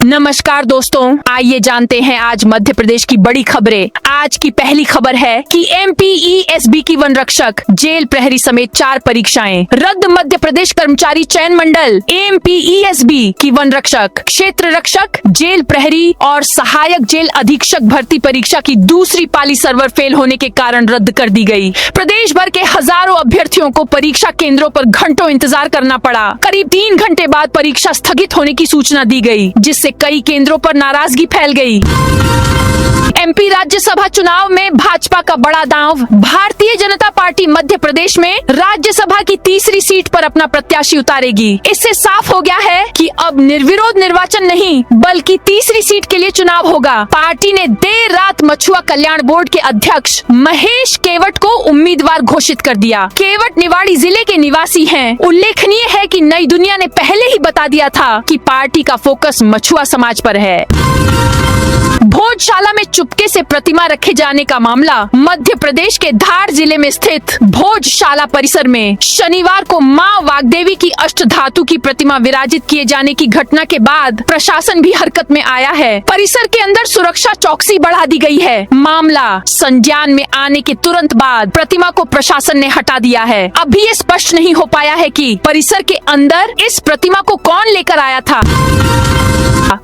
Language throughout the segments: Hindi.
नमस्कार दोस्तों, आइए जानते हैं आज मध्य प्रदेश की बड़ी खबरें। आज की पहली खबर है कि MPESB की वन रक्षक, जेल प्रहरी समेत 4 परीक्षाएं रद्द। मध्य प्रदेश कर्मचारी चयन मंडल MPESB की वन रक्षक, क्षेत्र रक्षक, जेल प्रहरी और सहायक जेल अधीक्षक भर्ती परीक्षा की दूसरी पाली सर्वर फेल होने के कारण रद्द कर दी गई। प्रदेश भर के हजारों अभ्यर्थियों को परीक्षा केंद्रों पर घंटों इंतजार करना पड़ा। करीब 3 घंटे बाद परीक्षा स्थगित होने की सूचना दी गई, जिससे कई केंद्रों पर नाराजगी फैल गई। MP राज्यसभा चुनाव में भाजपा का बड़ा दांव। भारतीय जनता पार्टी मध्य प्रदेश में राज्यसभा की तीसरी सीट पर अपना प्रत्याशी उतारेगी। इससे साफ हो गया है कि अब निर्विरोध निर्वाचन नहीं, बल्कि तीसरी सीट के लिए चुनाव होगा। पार्टी ने देर रात मछुआ कल्याण बोर्ड के अध्यक्ष महेश केवट को उम्मीदवार घोषित कर दिया। केवट निवाड़ी जिले के निवासी हैं। उल्लेखनीय है कि नई दुनिया ने पहले ही बता दिया था कि पार्टी का फोकस मछुआ समाज पर है। भोजशाला में चुपके से प्रतिमा रखे जाने का मामला। मध्य प्रदेश के धार जिले में स्थित भोजशाला परिसर में शनिवार को मां वाग्देवी की अष्टधातु की प्रतिमा विराजित किए जाने की घटना के बाद प्रशासन भी हरकत में आया है। परिसर के अंदर सुरक्षा चौकसी बढ़ा दी गई है। मामला संज्ञान में आने के तुरंत बाद प्रतिमा को प्रशासन ने हटा दिया है। अभी ये स्पष्ट नहीं हो पाया है कि परिसर के अंदर इस प्रतिमा को कौन लेकर आया था।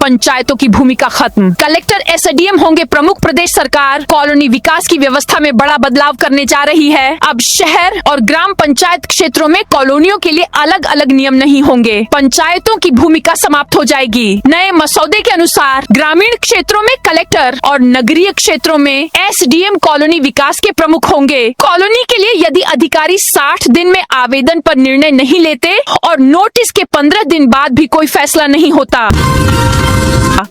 पंचायतों की भूमिका खत्म। कलेक्टर SDM होंगे प्रमुख। प्रदेश सरकार कॉलोनी विकास की व्यवस्था में बड़ा बदलाव करने जा रही है। अब शहर और ग्राम पंचायत क्षेत्रों में कॉलोनियों के लिए अलग अलग नियम नहीं होंगे। पंचायतों की भूमिका समाप्त हो जाएगी। नए मसौदे के अनुसार ग्रामीण क्षेत्रों में कलेक्टर और नगरीय क्षेत्रों में SDM कॉलोनी विकास के प्रमुख होंगे। कॉलोनी के लिए यदि अधिकारी 60 दिन में आवेदन पर निर्णय नहीं लेते और नोटिस के 15 दिन बाद भी कोई फैसला नहीं होता।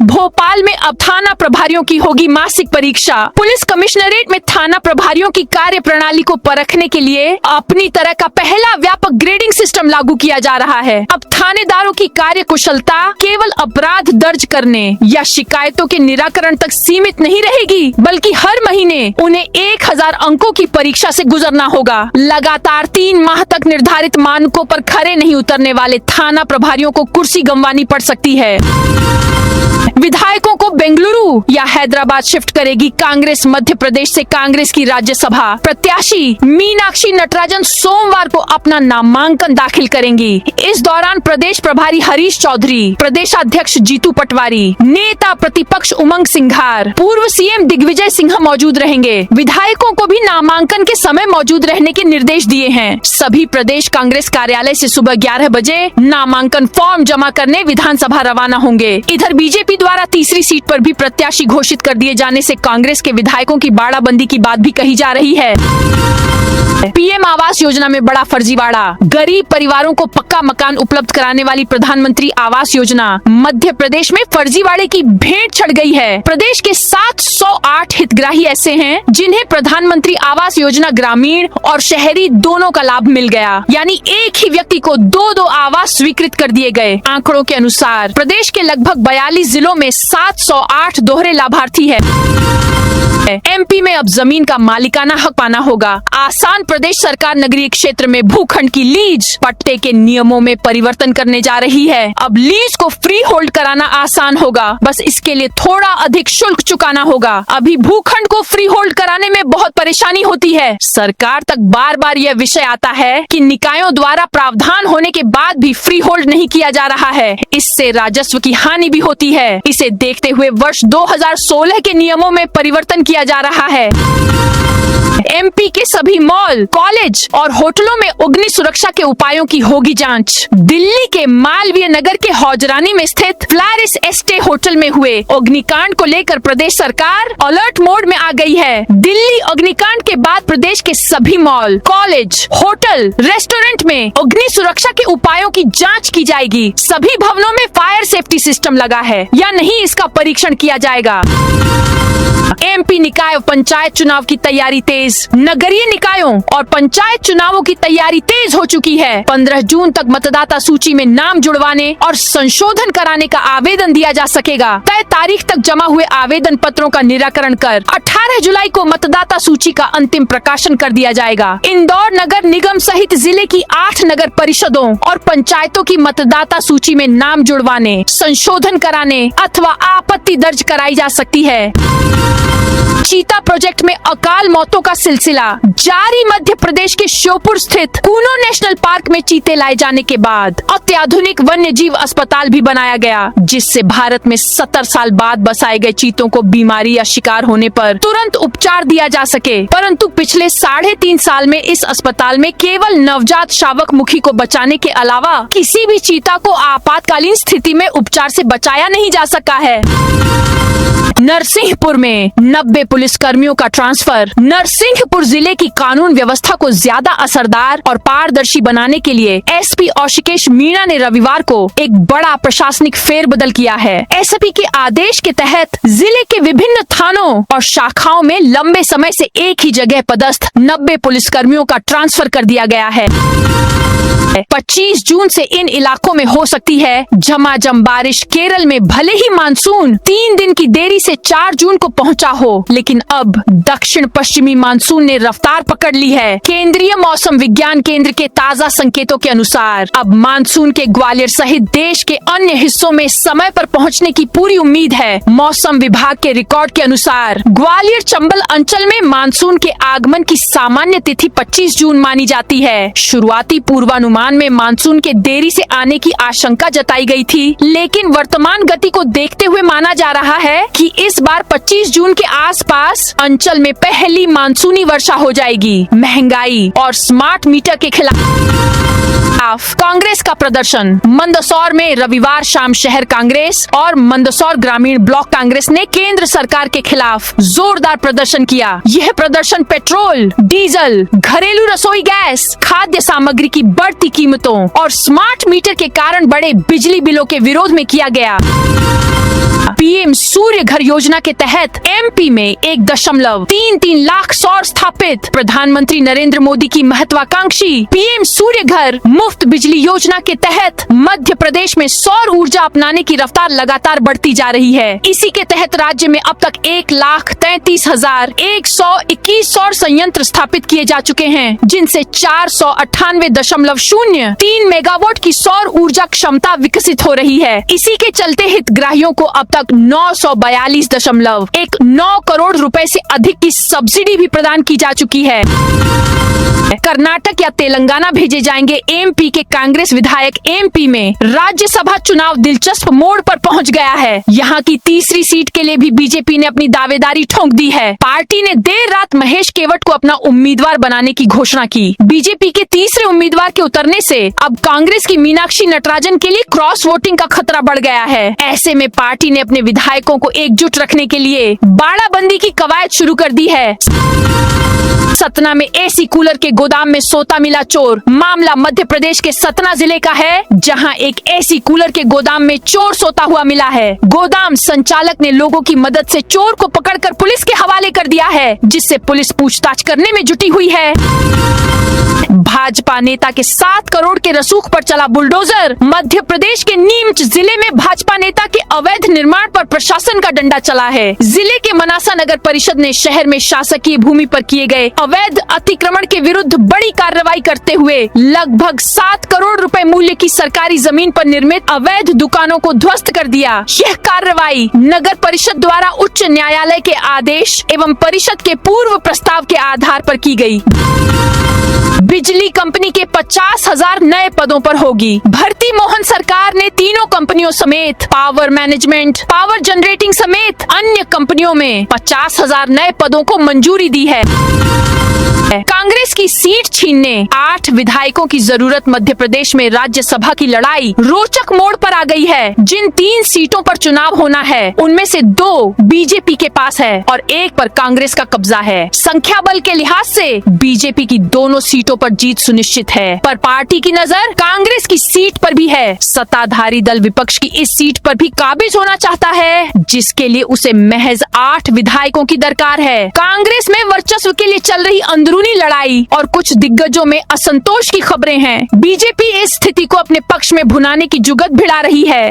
भोपाल में अब थाना प्रभारियों की होगी मासिक परीक्षा। पुलिस कमिश्नरेट में थाना प्रभारियों की कार्य प्रणाली को परखने के लिए अपनी तरह का पहला व्यापक ग्रेडिंग सिस्टम लागू किया जा रहा है। अब थानेदारों की कार्य कुशलता केवल अपराध दर्ज करने या शिकायतों के निराकरण तक सीमित नहीं रहेगी, बल्कि हर महीने उन्हें 1000 अंकों की परीक्षा से गुजरना होगा। लगातार 3 माह तक निर्धारित मानकों पर खरे नहीं उतरने वाले थाना प्रभारियों को कुर्सी गंवानी पड़ सकती है। विधायकों को बेंगलुरु या हैदराबाद शिफ्ट करेगी कांग्रेस। मध्य प्रदेश से कांग्रेस की राज्यसभा प्रत्याशी मीनाक्षी नटराजन सोमवार को अपना नामांकन दाखिल करेंगी। इस दौरान प्रदेश प्रभारी हरीश चौधरी, प्रदेशाध्यक्ष जीतू पटवारी, नेता प्रतिपक्ष उमंग सिंघार, पूर्व CM दिग्विजय सिंह मौजूद रहेंगे। विधायकों को भी नामांकन के समय मौजूद रहने के निर्देश दिए हैं। सभी प्रदेश कांग्रेस कार्यालय से सुबह 11 बजे नामांकन फॉर्म जमा करने विधानसभा रवाना होंगे। इधर बीजेपी द्वारा तीसरी सीट पर भी प्रत्याशी घोषित कर दिए जाने से कांग्रेस के विधायकों की बाड़ाबंदी की बात भी कही जा रही है। PM आवास योजना में बड़ा फर्जीवाड़ा। गरीब परिवारों को पक्का मकान उपलब्ध कराने वाली प्रधानमंत्री आवास योजना मध्य प्रदेश में फर्जीवाड़े की भेंट चढ़ गई है। प्रदेश के 708 हितग्राही ऐसे हैं जिन्हें प्रधानमंत्री आवास योजना ग्रामीण और शहरी दोनों का लाभ मिल गया, यानी एक ही व्यक्ति को 2-2 आवास स्वीकृत कर दिए गए। आंकड़ों के अनुसार प्रदेश के लगभग 42 जिलों में 708 दोहरे लाभार्थी है। MP में अब जमीन का मालिकाना हक पाना होगा। आसान। प्रदेश सरकार नगरीय क्षेत्र में भूखंड की लीज पट्टे के नियमों में परिवर्तन करने जा रही है। अब लीज को फ्री होल्ड कराना आसान होगा, बस इसके लिए थोड़ा अधिक शुल्क चुकाना होगा। अभी भूखंड को फ्री होल्ड कराने में बहुत परेशानी होती है। सरकार तक बार बार यह विषय आता है कि निकायों द्वारा प्रावधान होने के बाद भी फ्री होल्ड नहीं किया जा रहा है। इससे राजस्व की हानि भी होती है। इसे देखते हुए वर्ष 2016 के नियमों में परिवर्तन किया जा रहा है। MP के सभी मॉल, कॉलेज और होटलों में अग्नि सुरक्षा के उपायों की होगी जांच। दिल्ली के मालवीय नगर के हौजरानी में स्थित फ्लैरिस एस्टे होटल में हुए अग्निकांड को लेकर प्रदेश सरकार अलर्ट मोड में आ गई है। दिल्ली अग्निकांड के बाद प्रदेश के सभी मॉल, कॉलेज, होटल, रेस्टोरेंट में अग्नि सुरक्षा के उपायों की जांच की जाएगी। सभी भवनों में फायर सेफ्टी सिस्टम लगा है या नहीं, इसका परीक्षण किया जाएगा। एमपी निकाय और पंचायत चुनाव की तैयारी तेज। नगरीय निकायों और पंचायत चुनावों की तैयारी तेज हो चुकी है। 15 जून तक मतदाता सूची में नाम जुड़वाने और संशोधन कराने का आवेदन दिया जा सकेगा। तय तारीख तक जमा हुए आवेदन पत्रों का निराकरण कर 18 जुलाई को मतदाता सूची का अंतिम प्रकाशन कर दिया जाएगा। इंदौर नगर निगम सहित जिले की 8 नगर परिषदों और पंचायतों की मतदाता सूची में नाम जुड़वाने, संशोधन कराने अथवा आपत्ति दर्ज कराई जा सकती है। चीता प्रोजेक्ट में अकाल मौतों का सिलसिला जारी। मध्य प्रदेश के श्योपुर स्थित कूनो नेशनल पार्क में चीते लाए जाने के बाद अत्याधुनिक वन्य जीव अस्पताल भी बनाया गया, जिससे भारत में 70 साल बाद बसाए गए चीतों को बीमारी या शिकार होने पर तुरंत उपचार दिया जा सके। परंतु पिछले 3.5 साल में इस अस्पताल में केवल नवजात शावक मुखी को बचाने के अलावा किसी भी चीता को आपातकालीन स्थिति में उपचार से बचाया नहीं जा सका है। नरसिंहपुर में 90 पुलिस कर्मियों का ट्रांसफर। नरसिंहपुर जिले की कानून व्यवस्था को ज्यादा असरदार और पारदर्शी बनाने के लिए एसपी औशिकेश मीणा ने रविवार को एक बड़ा प्रशासनिक फेरबदल किया है। एसपी के आदेश के तहत जिले के विभिन्न थानों और शाखाओं में लंबे समय से एक ही जगह पदस्थ 90 पुलिस कर्मियों का ट्रांसफर कर दिया गया है। 25 जून से इन इलाकों में हो सकती है झमाझम बारिश। केरल में भले ही मानसून 3 दिन की देरी से 4 जून को पहुंचा हो, लेकिन अब दक्षिण पश्चिमी मानसून ने रफ्तार पकड़ ली है। केंद्रीय मौसम विज्ञान केंद्र के ताजा संकेतों के अनुसार अब मानसून के ग्वालियर सहित देश के अन्य हिस्सों में समय पर पहुंचने की पूरी उम्मीद है। मौसम विभाग के रिकॉर्ड के अनुसार ग्वालियर चंबल अंचल में मानसून के आगमन की सामान्य तिथि 25 जून मानी जाती है। शुरुआती पूर्वानुमान में मानसून के देरी से आने की आशंका जताई गई थी, लेकिन वर्तमान गति को देखते हुए माना जा रहा है कि इस बार 25 जून के आसपास अंचल में पहली मानसूनी वर्षा हो जाएगी। महंगाई और स्मार्ट मीटर के खिलाफ कांग्रेस का प्रदर्शन। मंदसौर में रविवार शाम शहर कांग्रेस और मंदसौर ग्रामीण ब्लॉक कांग्रेस ने केंद्र सरकार के खिलाफ जोरदार प्रदर्शन किया। यह प्रदर्शन पेट्रोल, डीजल, घरेलू रसोई गैस, खाद्य सामग्री की बढ़ती कीमतों और स्मार्ट मीटर के कारण बढ़े बिजली बिलों के विरोध में किया गया। पीएम सूर्य घर योजना के तहत एमपी में 1.33 लाख सौर स्थापित। प्रधानमंत्री नरेंद्र मोदी की महत्वाकांक्षी पीएम सूर्य घर मुफ्त बिजली योजना के तहत मध्य प्रदेश में सौर ऊर्जा अपनाने की रफ्तार लगातार बढ़ती जा रही है। इसी के तहत राज्य में अब तक 1,33,121 सौर संयंत्र स्थापित किए जा चुके हैं, जिनसे 498.03 मेगावाट की सौर ऊर्जा क्षमता विकसित हो रही है। इसी के चलते हितग्राहियों को अब तक 942.19 करोड़ रुपए से अधिक की सब्सिडी भी प्रदान की जा चुकी है। कर्नाटक या तेलंगाना भेजे जाएंगे एमपी के कांग्रेस विधायक। एमपी में राज्यसभा चुनाव दिलचस्प मोड़ पर पहुंच गया है। यहां की तीसरी सीट के लिए भी बीजेपी ने अपनी दावेदारी ठोक दी है। पार्टी ने देर रात महेश केवट को अपना उम्मीदवार बनाने की घोषणा की। बीजेपी के तीसरे उम्मीदवार के उतरने से अब कांग्रेस की मीनाक्षी नटराजन के लिए क्रॉस वोटिंग का खतरा बढ़ गया है। ऐसे में पार्टी ने अपने विधायकों को एकजुट रखने के लिए बाड़ाबंदी की कवायद शुरू कर दी है। सतना में एसी कूलर के गोदाम में सोता मिला चोर। मामला मध्य प्रदेश के सतना जिले का है, जहां एक एसी कूलर के गोदाम में चोर सोता हुआ मिला है। गोदाम संचालक ने लोगों की मदद से चोर को पकड़कर पुलिस के हवाले कर दिया है, जिससे पुलिस पूछताछ करने में जुटी हुई है। भाजपा नेता के 7 करोड़ के रसूख पर चला बुलडोजर। मध्य प्रदेश के नीमच जिले में भाजपा नेता के अवैध निर्माण पर प्रशासन का डंडा चला है। जिले के मनासा नगर परिषद ने शहर में शासकीय भूमि पर किए गए अवैध अतिक्रमण के विरुद्ध बड़ी कार्रवाई करते हुए लगभग 7 करोड़ रुपए मूल्य की सरकारी जमीन पर निर्मित अवैध दुकानों को ध्वस्त कर दिया। यह कार्रवाई नगर परिषद द्वारा उच्च न्यायालय के आदेश एवं परिषद के पूर्व प्रस्ताव के आधार पर की गई। बिजली कंपनी के 50,000 नए पदों पर होगी भर्ती। मोहन सरकार ने तीनों कंपनियों समेत पावर मैनेजमेंट, पावर जनरेटिंग समेत अन्य कंपनियों में 50,000 नए पदों को मंजूरी दी है। कांग्रेस की सीट छीनने 8 विधायकों की जरूरत। मध्य प्रदेश में राज्यसभा की लड़ाई रोचक मोड़ पर आ गई है। जिन 3 सीटों पर चुनाव होना है, उनमें से 2 बीजेपी के पास है और 1 पर कांग्रेस का कब्जा है। संख्या बल के लिहाज से बीजेपी की दोनों सीटों सीटों पर जीत सुनिश्चित है, पर पार्टी की नजर कांग्रेस की सीट पर भी है। सत्ताधारी दल विपक्ष की इस सीट पर भी काबिज होना चाहता है, जिसके लिए उसे महज 8 विधायकों की दरकार है। कांग्रेस में वर्चस्व के लिए चल रही अंदरूनी लड़ाई और कुछ दिग्गजों में असंतोष की खबरें हैं। बीजेपी इस स्थिति को अपने पक्ष में भुनाने की जुगत भिड़ा रही है।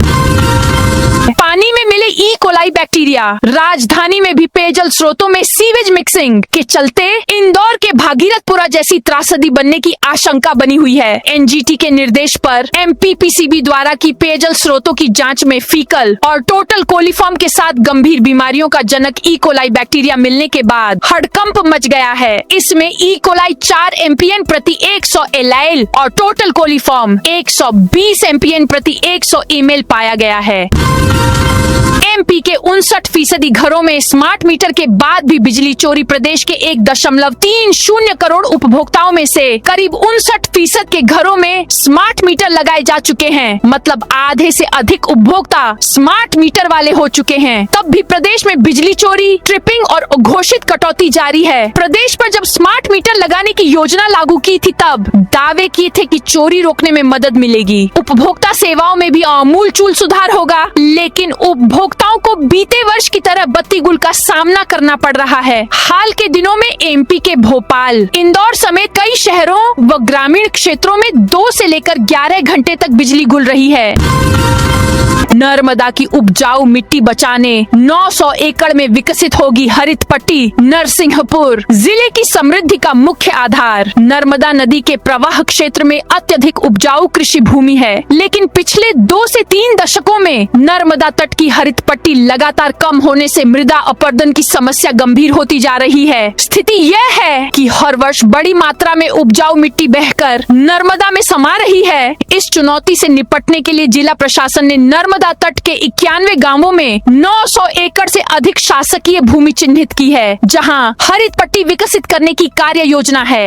पानी में मिले ई कोलाई बैक्टीरिया, राजधानी में भी पेयजल स्रोतों में सीवेज मिक्सिंग के चलते इंदौर के भागीरथपुरा जैसी त्रासदी बनने की आशंका बनी हुई है। एनजीटी के निर्देश पर एमपीपीसीबी द्वारा की पेयजल स्रोतों की जांच में फीकल और टोटल कोलीफॉर्म के साथ गंभीर बीमारियों का जनक ई कोलाई बैक्टीरिया मिलने के बाद हड़कंप मच गया है। इसमें ई कोलाई 4 एमपीएन प्रति 100 एलाइल और टोटल कोलीफॉर्म 120 एमपीएन प्रति 100 ईमेल पाया गया है। एमपी के 59% घरों में स्मार्ट मीटर के बाद भी बिजली चोरी। प्रदेश के 1.30 करोड़ उपभोक्ताओं में से करीब 59% के घरों में स्मार्ट मीटर लगाए जा चुके हैं, मतलब आधे से अधिक उपभोक्ता स्मार्ट मीटर वाले हो चुके हैं। तब भी प्रदेश में बिजली चोरी, ट्रिपिंग और अघोषित कटौती जारी है। प्रदेश पर जब स्मार्ट मीटर लगाने की योजना लागू की थी, तब दावे किए थे कि चोरी रोकने में मदद मिलेगी, उपभोक्ता सेवाओं में भी आमूलचूल सुधार होगा। लेकिन उपभोक्ताओं को बीते वर्ष की तरह बत्ती गुल का सामना करना पड़ रहा है। हाल के दिनों में एमपी के भोपाल, इंदौर समेत कई शहरों व ग्रामीण क्षेत्रों में 2 से लेकर 11 घंटे तक बिजली गुल रही है। नर्मदा की उपजाऊ मिट्टी बचाने 900 एकड़ में विकसित होगी हरित पट्टी। नरसिंहपुर जिले की समृद्धि का मुख्य आधार नर्मदा नदी के प्रवाह क्षेत्र में अत्यधिक उपजाऊ कृषि भूमि है, लेकिन पिछले 2 से 3 दशकों में नर्मदा तट की हरित पट्टी लगातार कम होने से मृदा अपरदन की समस्या गंभीर होती जा रही है। स्थिति यह है कि हर वर्ष बड़ी मात्रा में उपजाऊ मिट्टी बहकर नर्मदा में समा रही है। इस चुनौती से निपटने के लिए जिला प्रशासन ने नर्मदा तट के 91 गांवों में 900 एकड़ से अधिक शासकीय भूमि चिन्हित की है, जहां हरित पट्टी विकसित करने की कार्य योजना है।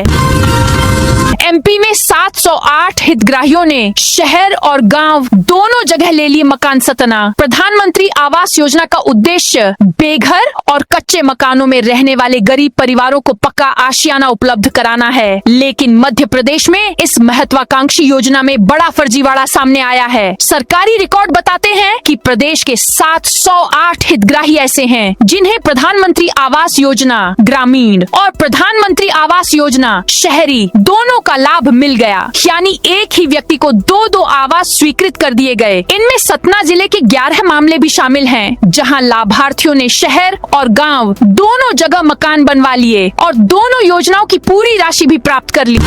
एमपी में 708 हितग्राहियों ने शहर और गांव दोनों जगह ले लिए मकान सतना। प्रधानमंत्री आवास योजना का उद्देश्य बेघर और कच्चे मकानों में रहने वाले गरीब परिवारों को पक्का आशियाना उपलब्ध कराना है, लेकिन मध्य प्रदेश में इस महत्वाकांक्षी योजना में बड़ा फर्जीवाड़ा सामने आया है। सरकारी रिकॉर्ड बताते हैं कि प्रदेश के 708 हितग्राही ऐसे हैं जिन्हें प्रधानमंत्री आवास योजना ग्रामीण और प्रधानमंत्री आवास योजना शहरी दोनों का लाभ मिल गया, यानी एक ही व्यक्ति को 2-2 आवास स्वीकृत कर दिए गए। इनमें सतना जिले के 11 मामले भी शामिल हैं, जहां लाभार्थियों ने शहर और गांव दोनों जगह मकान बनवा लिए और दोनों योजनाओं की पूरी राशि भी प्राप्त कर ली।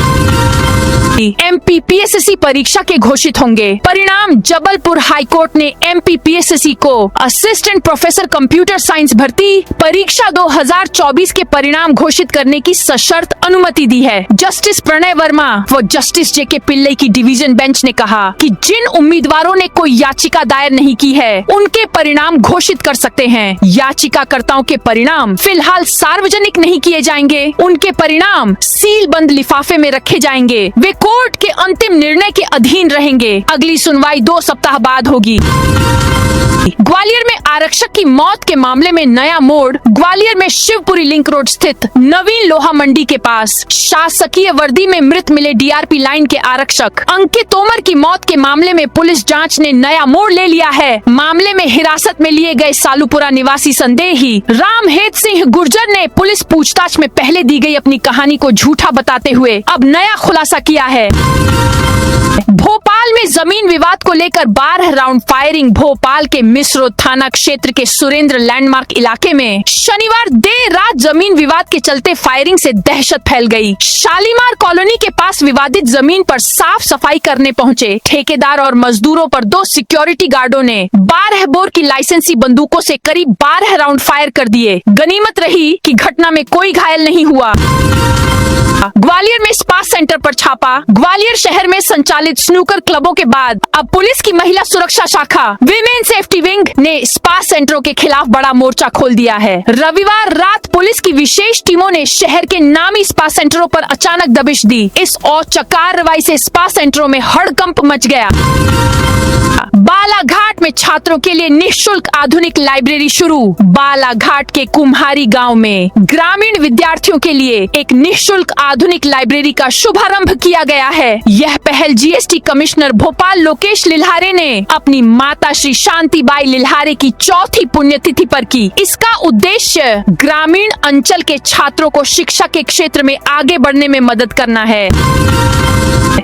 एमपीपीएससी परीक्षा के घोषित होंगे परिणाम। जबलपुर हाईकोर्ट ने एमपीपीएससी को असिस्टेंट प्रोफेसर कंप्यूटर साइंस भर्ती परीक्षा 2024 के परिणाम घोषित करने की सशर्त अनुमति दी है। जस्टिस प्रणय वर्मा व जस्टिस जेके पिल्लई की डिवीजन बेंच ने कहा कि जिन उम्मीदवारों ने कोई याचिका दायर नहीं की है, उनके परिणाम घोषित कर सकते हैं। याचिकाकर्ताओं के परिणाम फिलहाल सार्वजनिक नहीं किए जाएंगे, उनके परिणाम सील बंद लिफाफे में रखे जाएंगे। वे कोर्ट के अंतिम निर्णय के अधीन रहेंगे। अगली सुनवाई 2 सप्ताह बाद होगी। ग्वालियर में आरक्षक की मौत के मामले में नया मोड़। ग्वालियर में शिवपुरी लिंक रोड स्थित नवीन लोहा मंडी के पास शासकीय वर्दी में मृत मिले डीआरपी लाइन के आरक्षक अंकित तोमर की मौत के मामले में पुलिस जांच ने नया मोड़ ले लिया है। मामले में हिरासत में लिए गए सालूपुरा निवासी संदेही रामहेत सिंह गुर्जर ने पुलिस पूछताछ में पहले दी गई अपनी कहानी को झूठा बताते हुए अब नया खुलासा किया है। भोपाल में जमीन विवाद को लेकर 12 राउंड फायरिंग। भोपाल के मिसरोद थाना क्षेत्र के सुरेंद्र लैंडमार्क इलाके में शनिवार देर रात जमीन विवाद के चलते फायरिंग से दहशत फैल गई। शालीमार कॉलोनी के पास विवादित जमीन पर साफ सफाई करने पहुंचे ठेकेदार और मजदूरों पर 2 सिक्योरिटी गार्डों ने 12 बोर की लाइसेंसी बंदूकों से करीब 12 राउंड फायर कर दिए। गनीमत रही कि घटना में कोई घायल नहीं हुआ। ग्वालियर में स्पा सेंटर पर छापा। ग्वालियर शहर में संचालित स्नूकर क्लबों के बाद अब पुलिस की महिला सुरक्षा शाखा विमेन सेफ्टी विंग ने स्पा सेंटरों के खिलाफ बड़ा मोर्चा खोल दिया है। रविवार रात पुलिस की विशेष टीमों ने शहर के नामी स्पा सेंटरों पर अचानक दबिश दी। इस औचक कार्रवाई से स्पा सेंटरों में हड़कंप मच गया। बालाघाट में छात्रों के लिए निःशुल्क आधुनिक लाइब्रेरी शुरू। बालाघाट के कुम्हारी गांव में ग्रामीण विद्यार्थियों के लिए एक निःशुल्क निशुल्क आधुनिक लाइब्रेरी का शुभारंभ किया गया है। यह पहल जीएसटी कमिश्नर भोपाल लोकेश लिल्हारे ने अपनी माता श्री शांतिबाई लिल्हारे की चौथी पुण्यतिथि पर की। इसका उद्देश्य ग्रामीण अंचल के छात्रों को शिक्षा के क्षेत्र में आगे बढ़ने में मदद करना है।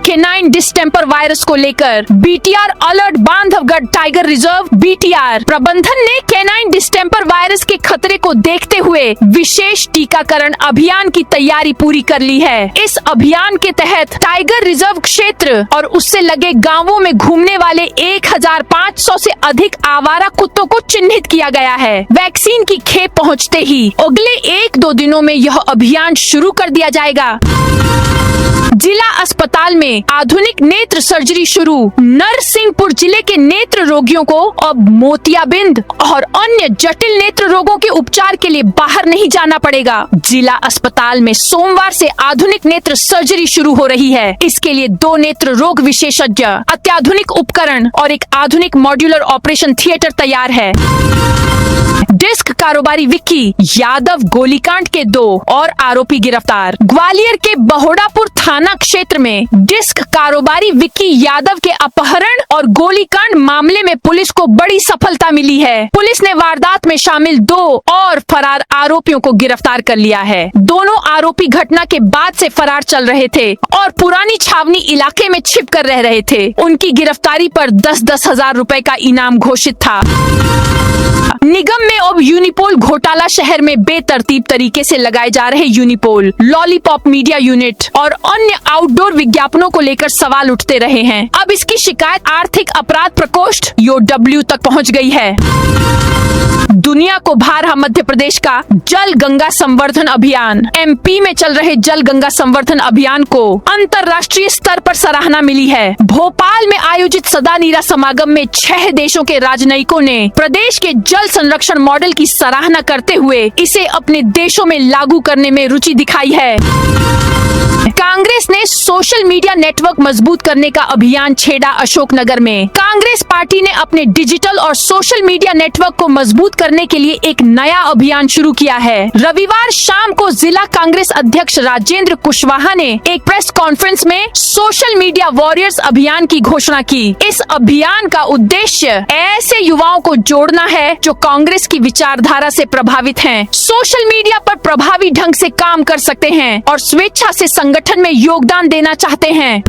केनाइन डिस्टेम्पर वायरस को लेकर BTR alert. Bandhavgarh tiger reserve BTR प्रबंधन ने केनाइन डिस्टेम्पर वायरस के खतरे को देखते हुए विशेष टीकाकरण अभियान की तैयारी पूरी कर ली है। इस अभियान के तहत टाइगर रिजर्व क्षेत्र और उससे लगे गांवों में घूमने वाले 1500 से अधिक आवारा कुत्तों को चिन्हित किया गया है। वैक्सीन की खेप पहुंचते ही अगले 1-2 दिनों में यह अभियान शुरू कर दिया जाएगा। जिला अस्पताल में आधुनिक नेत्र सर्जरी शुरू। नरसिंहपुर जिले के नेत्र रोगियों को अब मोतियाबिंद और अन्य जटिल नेत्र रोगों के उपचार के लिए बाहर नहीं जाना पड़ेगा। जिला अस्पताल में सोमवार से आधुनिक नेत्र सर्जरी शुरू हो रही है। इसके लिए 2 नेत्र रोग विशेषज्ञ, अत्याधुनिक उपकरण और एक आधुनिक मॉड्यूलर ऑपरेशन थिएटर तैयार है। डिस्क कारोबारी विक्की यादव गोलीकांड के 2 और आरोपी गिरफ्तार। ग्वालियर के बहोड़ापुर थाना क्षेत्र में डिस्क कारोबारी विक्की यादव के अपहरण और गोलीकांड मामले में पुलिस को बड़ी सफलता मिली है। पुलिस ने वारदात में शामिल 2 और फरार आरोपियों को गिरफ्तार कर लिया है। दोनों आरोपी घटना के बाद से फरार चल रहे थे और पुरानी छावनी इलाके में छिप कर रह रहे थे। उनकी गिरफ्तारी पर 10-10 हजार रुपए का इनाम घोषित था। निगम में अब यूनिपोल घोटाला। शहर में बेतरतीब तरीके से लगाए जा रहे यूनिपोल, लॉलीपॉप मीडिया यूनिट और अन्य आउटडोर विज्ञापनों को लेकर सवाल उठते रहे हैं। अब इसकी शिकायत आर्थिक अपराध प्रकोष्ठ (EOW) तक पहुंच गई है। दुनिया को भा रहा मध्य प्रदेश का जल गंगा संवर्धन अभियान। एमपी में चल रहे जल गंगा संवर्धन अभियान को अंतर्राष्ट्रीय स्तर पर सराहना मिली है। भोपाल में आयोजित सदा नीरा समागम में 6 देशों के राजनयिकों ने प्रदेश के जल संरक्षण मॉडल की सराहना करते हुए इसे अपने देशों में लागू करने में रुचि दिखाई है। कांग्रेस ने सोशल मीडिया नेटवर्क मजबूत करने का अभियान छेड़ा। अशोकनगर में कांग्रेस पार्टी ने अपने डिजिटल और सोशल मीडिया नेटवर्क को मजबूत करने के लिए एक नया अभियान शुरू किया है। रविवार शाम को जिला कांग्रेस अध्यक्ष राजेंद्र कुशवाहा ने एक प्रेस कॉन्फ्रेंस में सोशल मीडिया वॉरियर्स अभियान की घोषणा की। इस अभियान का उद्देश्य ऐसे युवाओं को जोड़ना है जो कांग्रेस की विचारधारा से प्रभावित हैं, सोशल मीडिया पर प्रभावी ढंग से काम कर सकते हैं और स्वेच्छा से संगठन में योगदान देना चाहते हैं।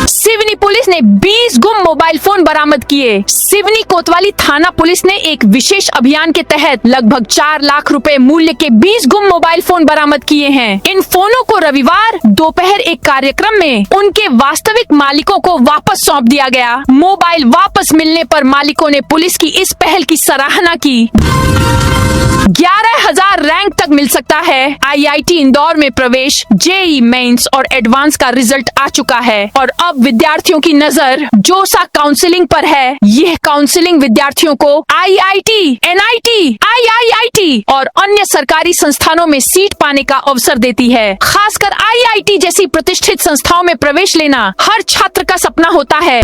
सिवनी पुलिस ने 20 गुम मोबाइल फोन बरामद किए। सिवनी कोतवाली थाना पुलिस ने एक विशेष अभियान के तहत लगभग 4 लाख रुपए मूल्य के 20 गुम मोबाइल फोन बरामद किए हैं। इन फोनों को रविवार दोपहर एक कार्यक्रम में उनके वास्तविक मालिकों को वापस सौंप दिया गया। मोबाइल वापस मिलने पर मालिकों ने पुलिस की इस पहल की सराहना की। 11,000 रैंक तक मिल सकता है। आईआईटी इंदौर में प्रवेश, जेईई मेंस और एडवांस का रिजल्ट आ चुका है और अब विद्यार्थियों की नजर जोसा काउंसलिंग पर है। यह काउंसलिंग विद्यार्थियों को आईआईटी, एनआईटी, आईआईआईटी और अन्य सरकारी संस्थानों में सीट पाने का अवसर देती है। खासकर आईआईटी जैसी प्रतिष्ठित संस्थाओं में प्रवेश लेना हर छात्र का सपना होता है।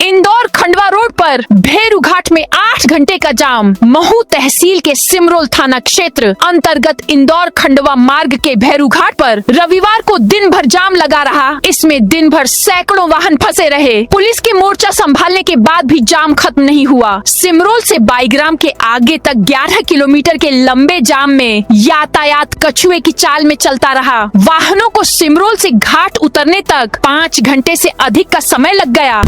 इंदौर खंडवा रोड पर भेरू घाट में 8 घंटे का जाम। महू तहसील के सिमरोल थाना क्षेत्र अंतर्गत इंदौर खंडवा मार्ग के भेरू घाट पर रविवार को दिन भर जाम लगा रहा। इसमें दिन भर सैकड़ों वाहन फंसे रहे। पुलिस के मोर्चा संभालने के बाद भी जाम खत्म नहीं हुआ। सिमरोल से बाईग्राम के आगे तक 11 किलोमीटर के लंबे जाम में यातायात कछुए की चाल में चलता रहा। वाहनों को सिमरोल से घाट उतरने तक 5 घंटे से अधिक का समय लग गया।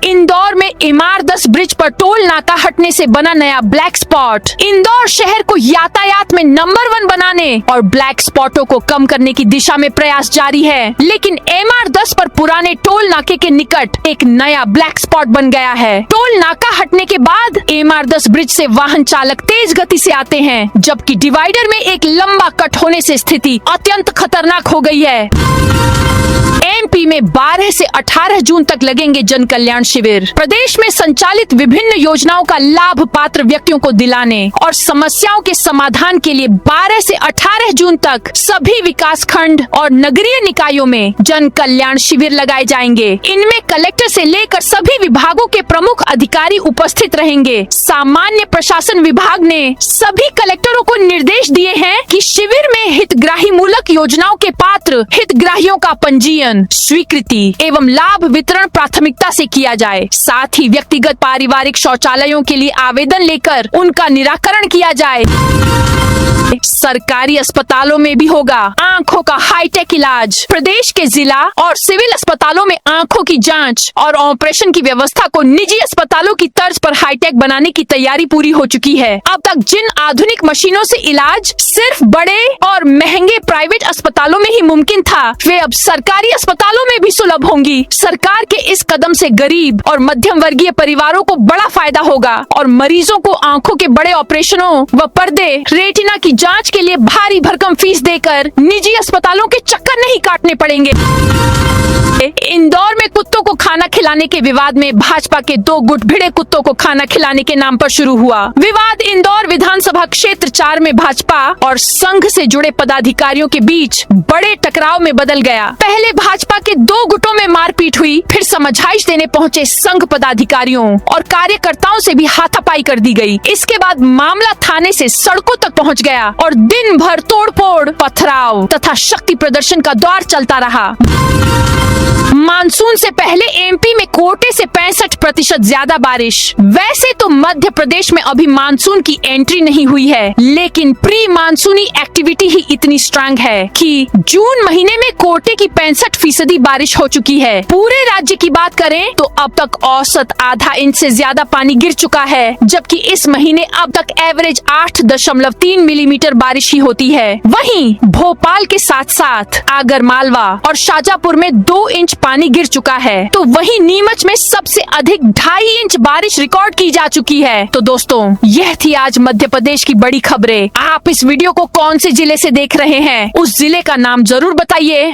इंदौर में इमारदस ब्रिज पर टोल नाका हटने से बना नया ब्लैक स्पॉट। इंदौर शहर को यातायात में नंबर 1 बनाने और ब्लैक स्पॉटों को कम करने की दिशा में प्रयास जारी है, लेकिन इमारदस पर पुराने टोल नाके के निकट एक नया ब्लैक स्पॉट बन गया है। टोल नाका हटने के बाद इमारदस ब्रिज से वाहन चालक तेज गति से आते हैं, जबकि डिवाइडर में एक लंबा कट होने से स्थिति अत्यंत खतरनाक हो गई है। एमपी में 12 से 18 जून तक लगेंगे जन कल्याण शिविर। प्रदेश में संचालित विभिन्न योजनाओं का लाभ पात्र व्यक्तियों को दिलाने और समस्याओं के समाधान के लिए 12 से 18 जून तक सभी विकास खंड और नगरीय निकायों में जन कल्याण शिविर लगाए जाएंगे। इनमें कलेक्टर से लेकर सभी विभागों के प्रमुख अधिकारी उपस्थित रहेंगे। सामान्य प्रशासन विभाग ने सभी कलेक्टरों को निर्देश दिए हैं कि शिविर में हितग्राही मूलक योजनाओं के पात्र हितग्राहियों का पंजीयन, स्वीकृति एवं लाभ वितरण प्राथमिकता से किया जाए। साथ ही व्यक्तिगत पारिवारिक शौचालयों के लिए आवेदन लेकर उनका निराकरण किया जाए। सरकारी अस्पतालों में भी होगा आंखों का हाईटेक इलाज। प्रदेश के जिला और सिविल अस्पतालों में आंखों की जांच और ऑपरेशन की व्यवस्था को निजी अस्पतालों की तर्ज पर हाईटेक बनाने की तैयारी पूरी हो चुकी है। अब तक जिन आधुनिक मशीनों से इलाज सिर्फ बड़े और महंगे प्राइवेट अस्पतालों में ही मुमकिन था, वे अब सरकारी अस्पतालों में भी सुलभ होंगी। सरकार के इस कदम से गरीब और मध्यम वर्गीय परिवारों को बड़ा फायदा होगा और मरीजों को आंखों के बड़े ऑपरेशनों व पर्दे, रेटिना की जांच के लिए भारी भरकम फीस देकर निजी अस्पतालों के चक्कर नहीं काटने पड़ेंगे। इंदौर में कुत्तों को खाना खिलाने के विवाद में भाजपा के 2 गुट भिड़े कुत्तों को खाना खिलाने के नाम पर शुरू हुआ। विवाद इंदौर विधानसभा क्षेत्र 4 में भाजपा और संघ से जुड़े पदाधिकारियों के बीच बड़े टकराव में बदल गया। पहले भाजपा के 2 गुटों में मारपीट हुई, फिर समझाइश देने पहुंचे संघ पदाधिकारियों और कार्यकर्ताओं से भी हाथापाई कर दी गई। इसके बाद मामला थाने से सड़कों तक पहुंच गया और दिन भर तोड़फोड़, पथराव तथा शक्ति प्रदर्शन का दौर चलता रहा। मानसून से पहले एमपी में कोटे से 65% ज्यादा बारिश। वैसे तो मध्य प्रदेश में अभी मानसून की एंट्री नहीं हुई है, लेकिन प्री मानसूनी एक्टिविटी ही इतनी स्ट्रांग है कि जून महीने में कोटे की 65% बारिश हो चुकी है। पूरे राज्य की बात करें तो अब तक औसत आधा इंच से ज्यादा पानी गिर चुका है, जबकि इस महीने अब तक एवरेज 8.3 मिलीमीटर बारिश ही होती है। वहीं भोपाल के साथ साथ आगरमालवा और शाजापुर में 2 इंच पानी गिर चुका है, तो वहीं नीमच में सबसे अधिक 2.5 इंच बारिश रिकॉर्ड की जा चुकी है। तो दोस्तों, यह थी आज मध्य प्रदेश की बड़ी खबरें। आप इस वीडियो को कौन से जिले से देख रहे हैं, उस जिले का नाम जरूर बताइए।